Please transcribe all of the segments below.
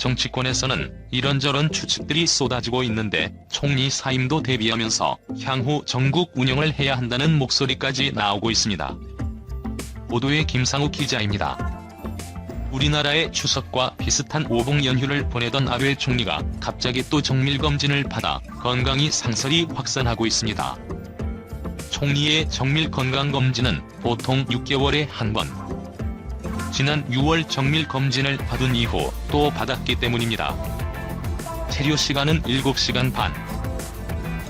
정치권에서는 이런저런 추측들이 쏟아지고 있는데 총리 사임도 대비하면서 향후 전국 운영을 해야 한다는 목소리까지 나오고 있습니다. 보도에 김상욱 기자입니다. 우리나라의 추석과 비슷한 오봉 연휴를 보내던 아베 총리가 갑자기 또 정밀검진을 받아 건강이 상설이 확산하고 있습니다. 총리의 정밀 건강검진은 보통 6개월에 한 번. 지난 6월 정밀검진을 받은 이후 또 받았기 때문입니다. 체류 시간은 7시간 반.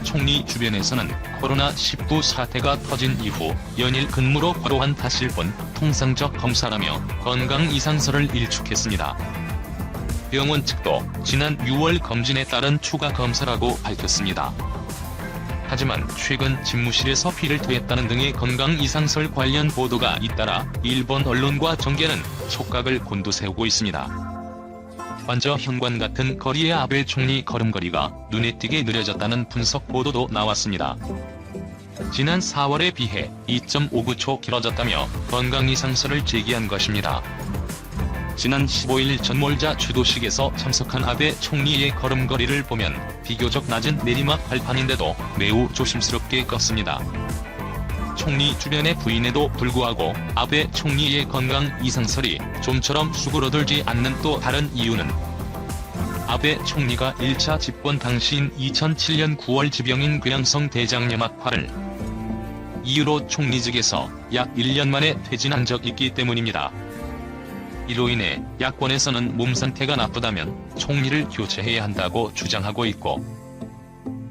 총리 주변에서는 코로나19 사태가 터진 이후 연일 근무로 과로한 탓일 뿐 통상적 검사라며 건강 이상설을 일축했습니다. 병원 측도 지난 6월 검진에 따른 추가 검사라고 밝혔습니다. 하지만 최근 집무실에서 피를 토했다는 등의 건강 이상설 관련 보도가 잇따라 일본 언론과 정계는 촉각을 곤두세우고 있습니다. 관저 현관 같은 거리의 아베 총리 걸음걸이가 눈에 띄게 느려졌다는 분석 보도도 나왔습니다. 지난 4월에 비해 2.59초 길어졌다며 건강 이상설을 제기한 것입니다. 지난 15일 전몰자 주도식에서 참석한 아베 총리의 걸음걸이를 보면 비교적 낮은 내리막 발판인데도 매우 조심스럽게 걷습니다. 총리 주변의 부인에도 불구하고 아베 총리의 건강 이상설이 좀처럼 수그러들지 않는 또 다른 이유는 아베 총리가 1차 집권 당시인 2007년 9월 지병인 궤양성 대장염학파를 이유로 총리직에서 약 1년 만에 퇴진한 적이 있기 때문입니다. 이로 인해 야권에서는 몸 상태가 나쁘다면 총리를 교체해야 한다고 주장하고 있고,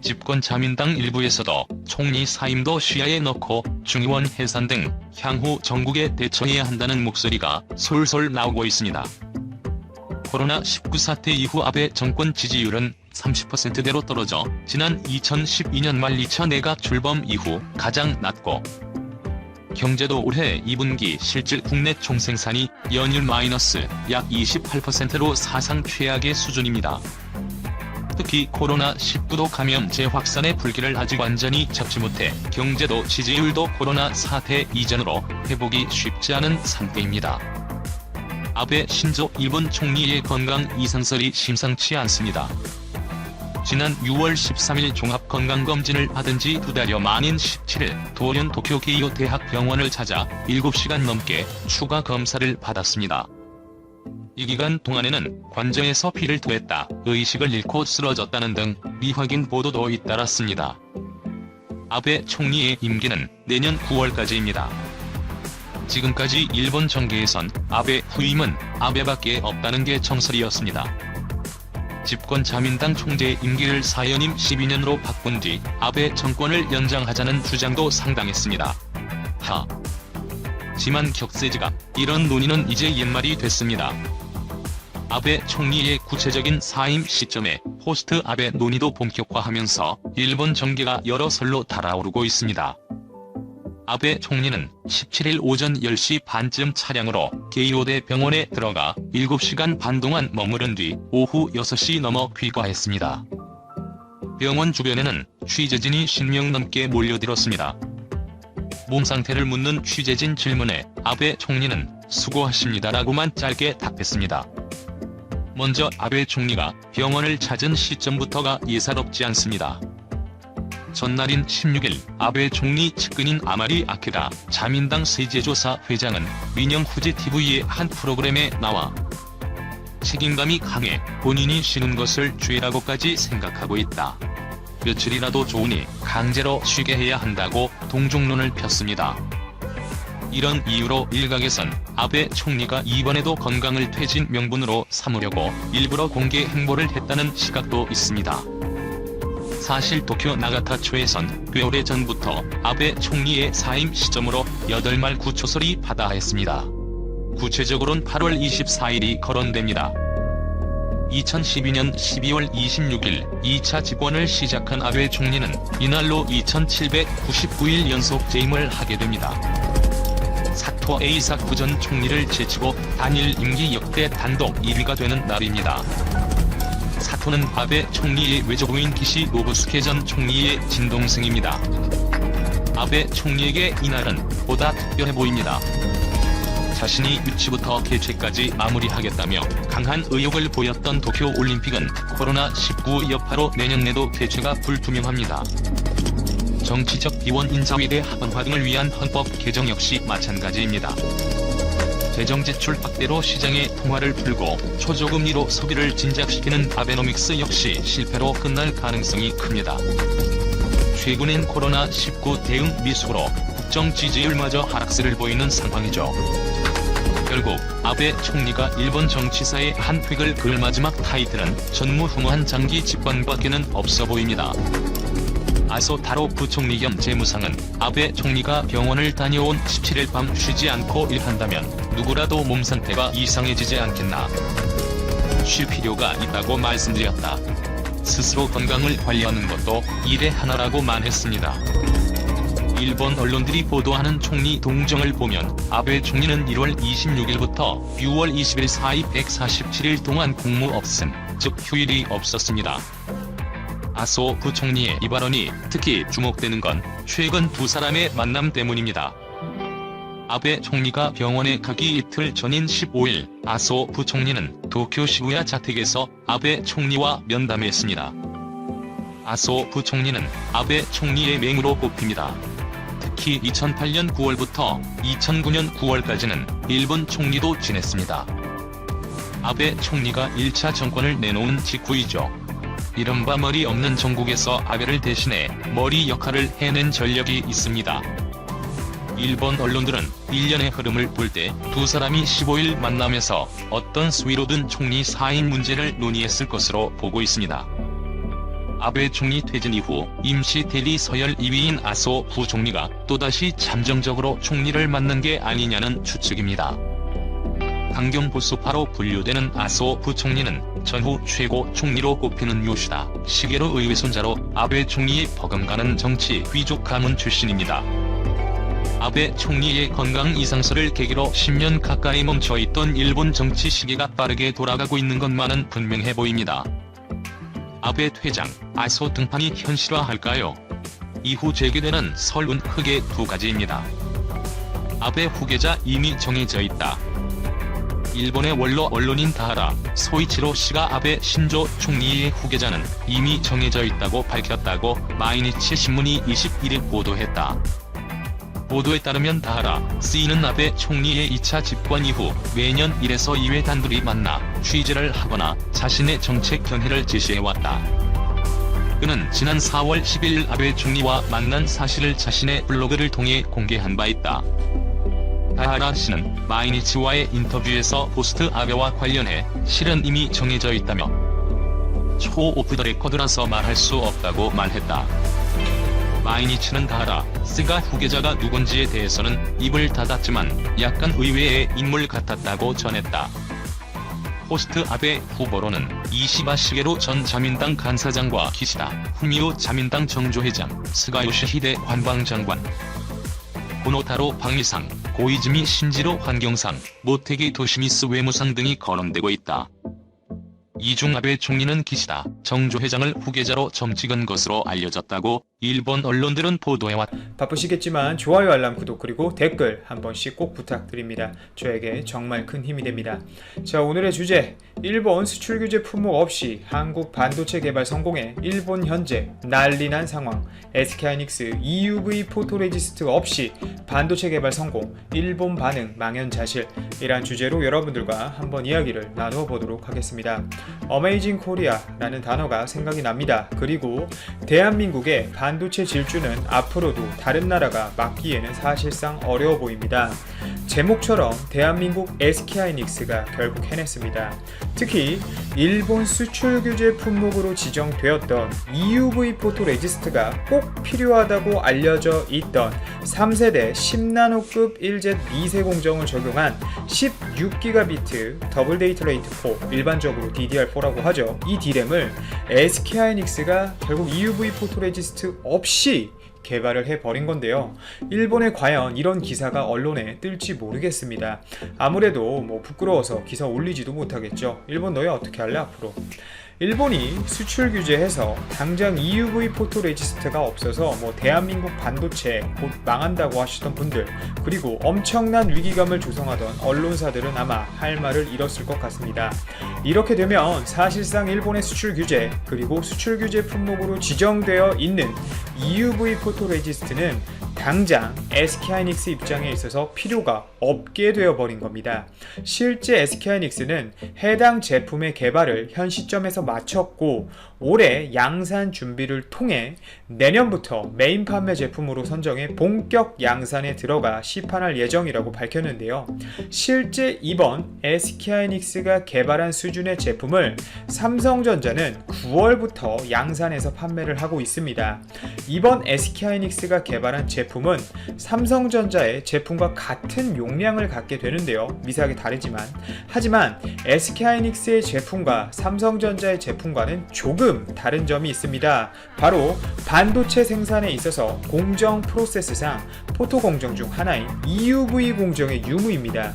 집권 자민당 일부에서도 총리 사임도 시야에 넣고 중의원 해산 등 향후 전국에 대처해야 한다는 목소리가 솔솔 나오고 있습니다. 코로나19 사태 이후 아베 정권 지지율은 30%대로 떨어져 지난 2012년 말 2차 내각 출범 이후 가장 낮고, 경제도 올해 2분기 실질 국내 총생산이 연일 마이너스 약 28%로 사상 최악의 수준입니다. 특히 코로나19도 감염 재확산의 불길을 아직 완전히 잡지 못해 경제도 지지율도 코로나 사태 이전으로 회복이 쉽지 않은 상태입니다. 아베 신조 일본 총리의 건강 이상설이 심상치 않습니다. 지난 6월 13일 종합건강검진을 받은 지 2달여 만인 17일 도련 도쿄 게이오 대학병원을 찾아 7시간 넘게 추가 검사를 받았습니다. 이 기간 동안에는 관저에서 피를 토했다, 의식을 잃고 쓰러졌다는 등 미확인 보도도 잇따랐습니다. 아베 총리의 임기는 내년 9월까지입니다. 지금까지 일본 정계에선 아베 후임은 아베밖에 없다는 게 정설이었습니다. 집권 자민당 총재 임기를 4연임 12년으로 바꾼 뒤 아베 정권을 연장하자는 주장도 상당했습니다. 하지만 격세지감, 이런 논의는 이제 옛말이 됐습니다. 아베 총리의 구체적인 사임 시점에 포스트 아베 논의도 본격화하면서 일본 정계가 여러 설로 달아오르고 있습니다. 아베 총리는 17일 오전 10시 반쯤 차량으로 게이오대 병원에 들어가 7시간 반 동안 머무른 뒤 오후 6시 넘어 귀가했습니다. 병원 주변에는 취재진이 10명 넘게 몰려들었습니다. 몸 상태를 묻는 취재진 질문에 아베 총리는 수고하십니다라고만 짧게 답했습니다. 먼저 아베 총리가 병원을 찾은 시점부터가 예사롭지 않습니다. 전날인 16일 아베 총리 측근인 아마리 아키다 자민당 세제조사 회장은 민영 후지 TV의 한 프로그램에 나와 책임감이 강해 본인이 쉬는 것을 죄라고까지 생각하고 있다. 며칠이라도 좋으니 강제로 쉬게 해야 한다고 동종론을 폈습니다. 이런 이유로 일각에선 아베 총리가 이번에도 건강을 퇴진 명분으로 삼으려고 일부러 공개 행보를 했다는 시각도 있습니다. 사실 도쿄 나가타초에선 꽤 오래 전부터 아베 총리의 사임 시점으로 8말 구초설이 받아했습니다. 구체적으로는 8월 24일이 거론됩니다. 2012년 12월 26일 2차 집권을 시작한 아베 총리는 이날로 2799일 연속 재임을 하게 됩니다. 사토 에이사쿠 전 총리를 제치고 단일 임기 역대 단독 1위가 되는 날입니다. 사토는 아베 총리의 외조부인 기시 노부스케 전 총리의 친동생입니다. 아베 총리에게 이날은 보다 특별해 보입니다. 자신이 유치부터 개최까지 마무리하겠다며 강한 의욕을 보였던 도쿄올림픽은 코로나19 여파로 내년에도 개최가 불투명합니다. 정치적 비원 인사위대 합헌화 등을 위한 헌법 개정 역시 마찬가지입니다. 재정 지출 확대로 시장의 통화를 풀고 초저금리로 소비를 진작시키는 아베노믹스 역시 실패로 끝날 가능성이 큽니다. 최근엔 코로나19 대응 미숙으로 국정 지지율마저 하락세를 보이는 상황이죠. 결국 아베 총리가 일본 정치사의 한 획을 그을 마지막 타이틀은 전무후무한 장기 집권밖에는 없어 보입니다. 아소 타로 부총리 겸 재무상은 아베 총리가 병원을 다녀온 17일 밤 쉬지 않고 일한다면 누구라도 몸 상태가 이상해지지 않겠나. 쉴 필요가 있다고 말씀드렸다. 스스로 건강을 관리하는 것도 일의 하나라고만 했습니다. 일본 언론들이 보도하는 총리 동정을 보면 아베 총리는 1월 26일부터 6월 20일 사이 147일 동안 공무 없음, 즉 휴일이 없었습니다. 아소 부총리의 이 발언이 특히 주목되는 건 최근 두 사람의 만남 때문입니다. 아베 총리가 병원에 가기 이틀 전인 15일, 아소 부총리는 도쿄 시부야 자택에서 아베 총리와 면담했습니다. 아소 부총리는 아베 총리의 맹으로 꼽힙니다. 특히 2008년 9월부터 2009년 9월까지는 일본 총리도 지냈습니다. 아베 총리가 1차 정권을 내놓은 직후이죠. 이른바 머리 없는 정국에서 아베를 대신해 머리 역할을 해낸 전력이 있습니다. 일본 언론들은 일련의 흐름을 볼 때 두 사람이 15일 만남에서 어떤 수위로든 총리 사임 문제를 논의했을 것으로 보고 있습니다. 아베 총리 퇴진 이후 임시 대리 서열 2위인 아소 부총리가 또다시 잠정적으로 총리를 맡는 게 아니냐는 추측입니다. 강경 보수파로 분류되는 아소 부총리는 전후 최고 총리로 꼽히는 요시다 시게로 의회 손자로 아베 총리의 버금가는 정치 귀족 가문 출신입니다. 아베 총리의 건강 이상설을 계기로 10년 가까이 멈춰있던 일본 정치 시계가 빠르게 돌아가고 있는 것만은 분명해 보입니다. 아베 퇴장, 아소 등판이 현실화할까요? 이후 재개되는 설은 크게 두 가지입니다. 아베 후계자 이미 정해져 있다. 일본의 원로 언론인 다하라 소이치로 씨가 아베 신조 총리의 후계자는 이미 정해져 있다고 밝혔다고 마이니치 신문이 21일 보도했다. 보도에 따르면 다하라 씨는 아베 총리의 2차 집권 이후 매년 1에서 2회 단둘이 만나 취재를 하거나 자신의 정책 견해를 제시해왔다. 그는 지난 4월 10일 아베 총리와 만난 사실을 자신의 블로그를 통해 공개한 바 있다. 다하라 씨는 마이니치와의 인터뷰에서 포스트 아베와 관련해 실은 이미 정해져 있다며 초 오프 더 레코드라서 말할 수 없다고 말했다. 마이니치는 다하라 씨가 후계자가 누군지에 대해서는 입을 닫았지만 약간 의외의 인물 같았다고 전했다. 포스트 아베 후보로는 이시바 시게로 전 자민당 간사장과 기시다 후미오 자민당 정조회장, 스가 요시히데 관방장관, 고노타로 방위상, 고이즈미 신지로 환경상, 모테기 도시미스 외무상 등이 거론되고 있다. 이중 아베 총리는 기시다 정조회장을 후계자로 점 찍은 것으로 알려졌다고 일본 언론들은 보도해왔다. 바쁘시겠지만 좋아요, 알람, 구독 그리고 댓글 한 번씩 꼭 부탁드립니다. 저에게 정말 큰 힘이 됩니다. 자, 오늘의 주제, 일본 수출 규제 품목 없이 한국 반도체 개발 성공에 일본 현재 난리난 상황, SK하이닉스 EUV 포토레지스트 없이 반도체 개발 성공, 일본 반응 망연자실, 이란 주제로 여러분들과 한번 이야기를 나누어 보도록 하겠습니다. 어메이징 코리아라는 단어가 생각이 납니다. 그리고 대한민국의 반도체 질주는 앞으로도 다른 나라가 막기에는 사실상 어려워 보입니다. 제목처럼 대한민국 SK하이닉스가 결국 해냈습니다. 특히 일본 수출 규제 품목으로 지정되었던 EUV 포토레지스트가 꼭 필요하다고 알려져 있던 3세대 10나노급 1Z 미세 공정을 적용한 16GB 더블 데이터 레이트 4, 일반적으로 DDR4라고 하죠. 이 D램을 SK하이닉스가 결국 EUV 포토레지스트 없이 개발을 해버린 건데요. 일본에 과연 이런 기사가 언론에 뜰지 모르겠습니다. 아무래도 부끄러워서 기사 올리지도 못하겠죠. 일본 너희 어떻게 할래 앞으로. 일본이 수출 규제해서 당장 EUV 포토레지스트가 없어서 대한민국 반도체 곧 망한다고 하시던 분들, 그리고 엄청난 위기감을 조성하던 언론사들은 아마 할 말을 잃었을 것 같습니다. 이렇게 되면 사실상 일본의 수출 규제, 그리고 수출 규제 품목으로 지정되어 있는 EUV 포토레지스트는 당장 SK하이닉스 입장에 있어서 필요가 없게 되어버린 겁니다. 실제 SK하이닉스는 해당 제품의 개발을 현 시점에서 마쳤고 올해 양산 준비를 통해 내년부터 메인 판매 제품으로 선정해 본격 양산에 들어가 시판할 예정이라고 밝혔는데요. 실제 이번 SK하이닉스가 개발한 수준의 제품을 삼성전자는 9월부터 양산해서 판매를 하고 있습니다. 이번 SK하이닉스가 개발한 제품은 삼성전자의 제품과 같은 용량을 갖게 되는데요. 미세하게 다르지만, 하지만 SK하이닉스의 제품과 삼성전자의 제품과는 조금 다른 점이 있습니다. 바로 반도체 생산에 있어서 공정 프로세스상 포토 공정 중 하나인 EUV 공정의 유무입니다.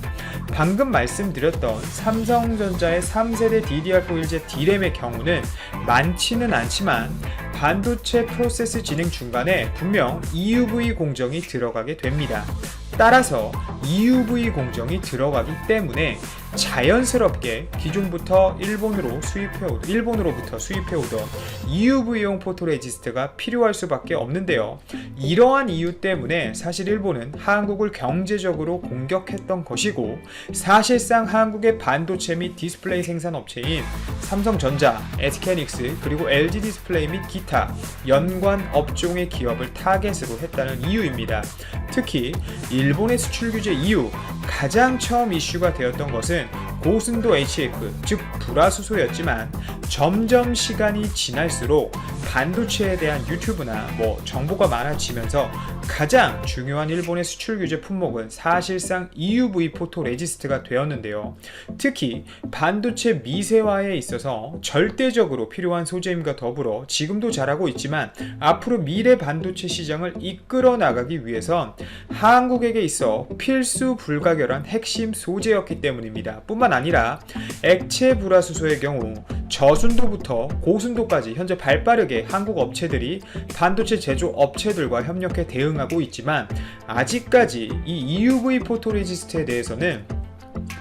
방금 말씀드렸던 삼성전자의 3세대 DDR4 D램의 경우는 많지는 않지만 반도체 프로세스 진행 중간에 분명 EUV 공정이 들어가게 됩니다. 따라서 EUV 공정이 들어가기 때문에 자연스럽게 기존부터 일본으로부터 수입해오던 EUV용 포토레지스트가 필요할 수밖에 없는데요. 이러한 이유 때문에 사실 일본은 한국을 경제적으로 공격했던 것이고, 사실상 한국의 반도체 및 디스플레이 생산 업체인 삼성전자, SK하이닉스, 그리고 LG 디스플레이 및 기타 연관 업종의 기업을 타겟으로 했다는 이유입니다. 특히 일본의 수출 규제 이후 가장 처음 이슈가 되었던 것은 고순도 HF, 즉 불화수소였지만 점점 시간이 지날수록 반도체에 대한 유튜브나 정보가 많아지면서 가장 중요한 일본의 수출 규제 품목은 사실상 EUV 포토레지스트가 되었는데요. 특히 반도체 미세화에 있어서 절대적으로 필요한 소재임과 더불어 지금도 잘하고 있지만 앞으로 미래 반도체 시장을 이끌어 나가기 위해선 한국에게 있어 필수 불가결한 핵심 소재였기 때문입니다. 뿐만 아니라 액체 불화수소의 경우 저순도부터 고순도까지 현재 발빠르게 한국 업체들이 반도체 제조 업체들과 협력해 대응하고 있지만 아직까지 이 EUV 포토레지스트에 대해서는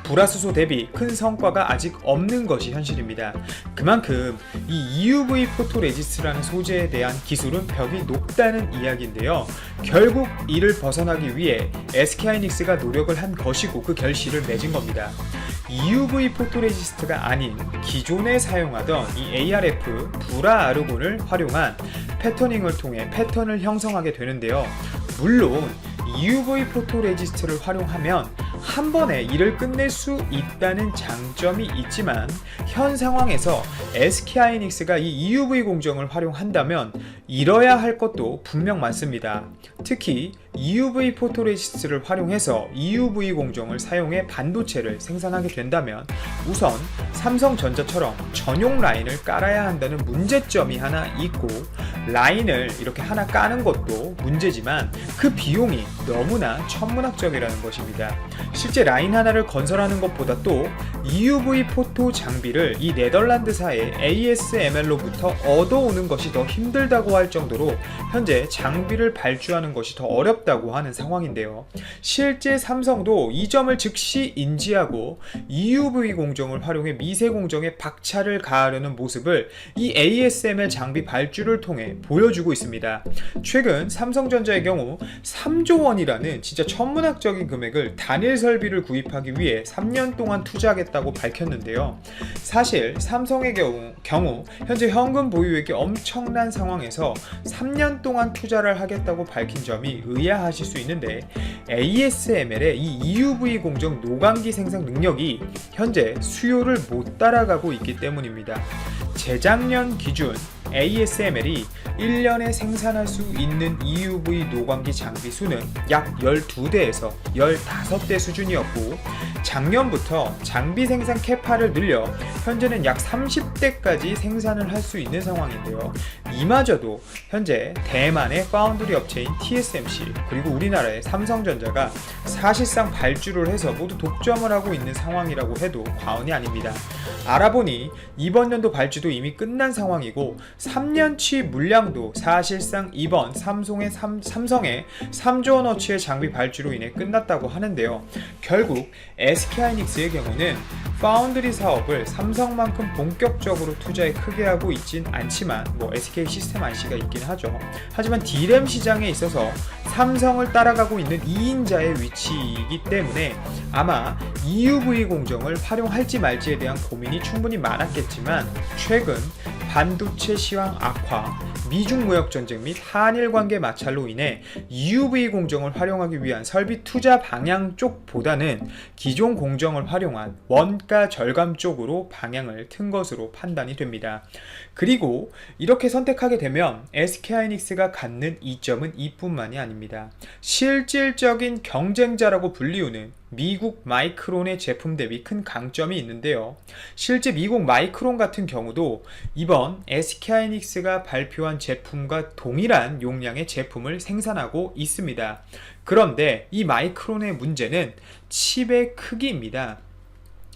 불화수소 대비 큰 성과가 아직 없는 것이 현실입니다. 그만큼 이 EUV 포토레지스트라는 소재에 대한 기술은 벽이 높다는 이야기인데요. 결국 이를 벗어나기 위해 SK하이닉스가 노력을 한 것이고 그 결실을 맺은 겁니다. EUV 포토레지스트가 아닌 기존에 사용하던 이 ARF 불화 아르곤을 활용한 패터닝을 통해 패턴을 형성하게 되는데요. 물론 EUV 포토레지스트를 활용하면 한 번에 일을 끝낼 수 있다는 장점이 있지만 현 상황에서 SK하이닉스가 이 EUV 공정을 활용한다면 잃어야 할 것도 분명 많습니다. 특히 EUV 포토레지스트를 활용해서 EUV 공정을 사용해 반도체를 생산하게 된다면 우선 삼성전자처럼 전용 라인을 깔아야 한다는 문제점이 하나 있고, 라인을 이렇게 하나 까는 것도 문제지만 그 비용이 너무나 천문학적이라는 것입니다. 실제 라인 하나를 건설하는 것보다 또 EUV 포토 장비를 이 네덜란드사의 ASML로부터 얻어오는 것이 더 힘들다고 할 정도로 현재 장비를 발주하는 것이 더 어렵다고 하는 상황인데요. 실제 삼성도 이 점을 즉시 인지하고 EUV 공정을 활용해 미세 공정에 박차를 가하려는 모습을 이 ASML 장비 발주를 통해 보여주고 있습니다. 최근 삼성전자의 경우 3조 원이라는 진짜 천문학적인 금액을 단일 설비를 구입하기 위해 3년 동안 투자하겠다고 밝혔는데요. 사실 삼성의 경우 현재 현금 보유액이 엄청난 상황에서 3년 동안 투자를 하겠다고 밝힌 점이 의아하실 수 있는데, ASML의 이 EUV 공정 노광기 생산 능력이 현재 수요를 못 따라가고 있기 때문입니다. 재작년 기준 ASML이 1년에 생산할 수 있는 EUV 노광기 장비 수는 약 12대에서 15대 수준이었고, 작년부터 장비 생산 캐파를 늘려 현재는 약 30대까지 생산을 할 수 있는 상황인데요. 이마저도 현재 대만의 파운드리 업체인 TSMC 그리고 우리나라의 삼성전자가 사실상 발주를 해서 모두 독점을 하고 있는 상황이라고 해도 과언이 아닙니다. 알아보니 이번 연도 발주도 이미 끝난 상황이고 3년치 물량도 사실상 이번 삼성의 3조 원어치의 장비 발주로 인해 끝났다고 하는데요. 결국 SK하이닉스의 경우는 파운드리 사업을 삼성만큼 본격적으로 투자에 크게 하고 있진 않지만 SK 시스템 IC가 있긴 하죠. 하지만 D램 시장에 있어서 삼성을 따라가고 있는 2인자의 위치이기 때문에 아마 EUV 공정을 활용할지 말지에 대한 고민이 충분히 많았겠지만 최근 반도체 시황 악화, 미중 무역 전쟁 및 한일 관계 마찰로 인해 EUV 공정을 활용하기 위한 설비 투자 방향 쪽보다는 기존 공정을 활용한 원가 절감 쪽으로 방향을 튼 것으로 판단이 됩니다. 그리고 이렇게 선택하게 되면 SK하이닉스가 갖는 이점은 이뿐만이 아닙니다. 실질적인 경쟁자라고 불리우는 미국 마이크론의 제품 대비 큰 강점이 있는데요. 실제 미국 마이크론 같은 경우도 이번 SK하이닉스가 발표한 제품과 동일한 용량의 제품을 생산하고 있습니다. 그런데 이 마이크론의 문제는 칩의 크기입니다.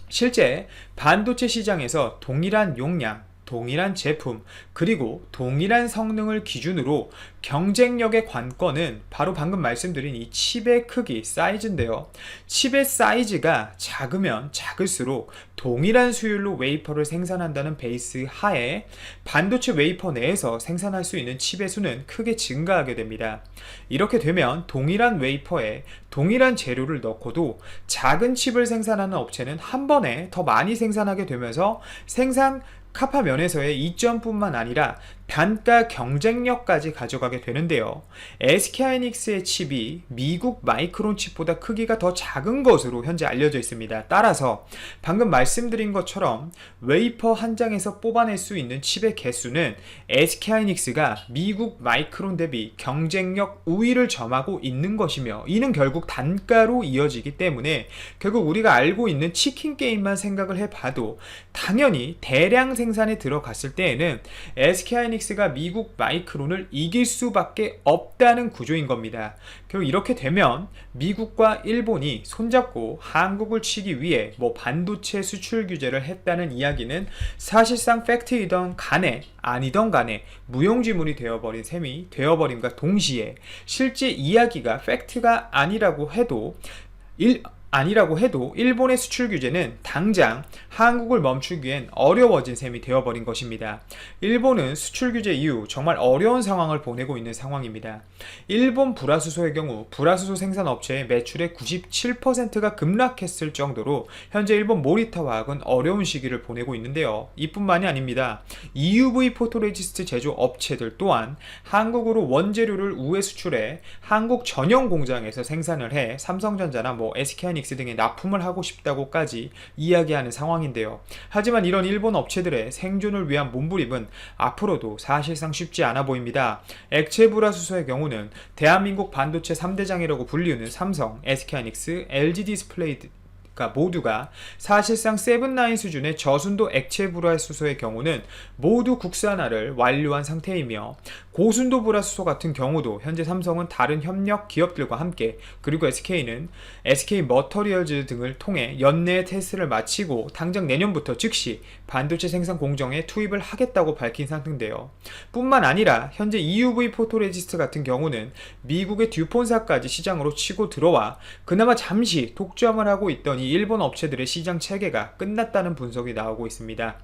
실제 반도체 시장에서 동일한 용량, 동일한 제품, 그리고 동일한 성능을 기준으로 경쟁력의 관건은 바로 방금 말씀드린 이 칩의 크기, 사이즈인데요. 칩의 사이즈가 작으면 작을수록 동일한 수율로 웨이퍼를 생산한다는 베이스 하에 반도체 웨이퍼 내에서 생산할 수 있는 칩의 수는 크게 증가하게 됩니다. 이렇게 되면 동일한 웨이퍼에 동일한 재료를 넣고도 작은 칩을 생산하는 업체는 한 번에 더 많이 생산하게 되면서 생산 카파 면에서의 이점뿐만 아니라 단가 경쟁력까지 가져가게 되는데요. SK하이닉스의 칩이 미국 마이크론 칩보다 크기가 더 작은 것으로 현재 알려져 있습니다. 따라서 방금 말씀드린 것처럼 웨이퍼 한 장에서 뽑아낼 수 있는 칩의 개수는 SK하이닉스가 미국 마이크론 대비 경쟁력 우위를 점하고 있는 것이며 이는 결국 단가로 이어지기 때문에 결국 우리가 알고 있는 치킨 게임만 생각을 해봐도 당연히 대량 생산에 들어갔을 때에는 SK하이닉스가 미국 마이크론을 이길 수밖에 없다는 구조인 겁니다. 결국 이렇게 되면 미국과 일본이 손잡고 한국을 치기 위해 반도체 수출 규제를 했다는 이야기는 사실상 팩트이던 간에 아니던 간에 무용지물이 되어버린 셈이 되어버림과 동시에 실제 이야기가 팩트가 아니라고 해도 일본의 수출 규제는 당장 한국을 멈추기엔 어려워진 셈이 되어버린 것입니다. 일본은 수출 규제 이후 정말 어려운 상황을 보내고 있는 상황입니다. 일본 불화수소의 경우 불화수소 생산업체의 매출의 97%가 급락했을 정도로 현재 일본 모리타 화학은 어려운 시기를 보내고 있는데요. 이뿐만이 아닙니다. EUV 포토레지스트 제조 업체들 또한 한국으로 원재료를 우회 수출해 한국 전용 공장에서 생산을 해 삼성전자나 SK하이닉스 등에 납품을 하고 싶다고까지 이야기하는 상황인데요. 하지만 이런 일본 업체들의 생존을 위한 몸부림은 앞으로도 사실상 쉽지 않아 보입니다. 액체 불화수소의 경우는 대한민국 반도체 3대장이라고 불리우는 삼성, SK하이닉스, LG디스플레이 모두가 사실상 세븐나인 수준의 저순도 액체 불화수소의 경우는 모두 국산화를 완료한 상태이며 고순도 불화수소 같은 경우도 현재 삼성은 다른 협력 기업들과 함께 그리고 SK는 SK 머터리얼즈 등을 통해 연내 테스트를 마치고 당장 내년부터 즉시 반도체 생산 공정에 투입을 하겠다고 밝힌 상태인데요. 뿐만 아니라 현재 EUV 포토레지스트 같은 경우는 미국의 듀폰사까지 시장으로 치고 들어와 그나마 잠시 독점을 하고 있던 이 일본 업체들의 시장 체계가 끝났다는 분석이 나오고 있습니다.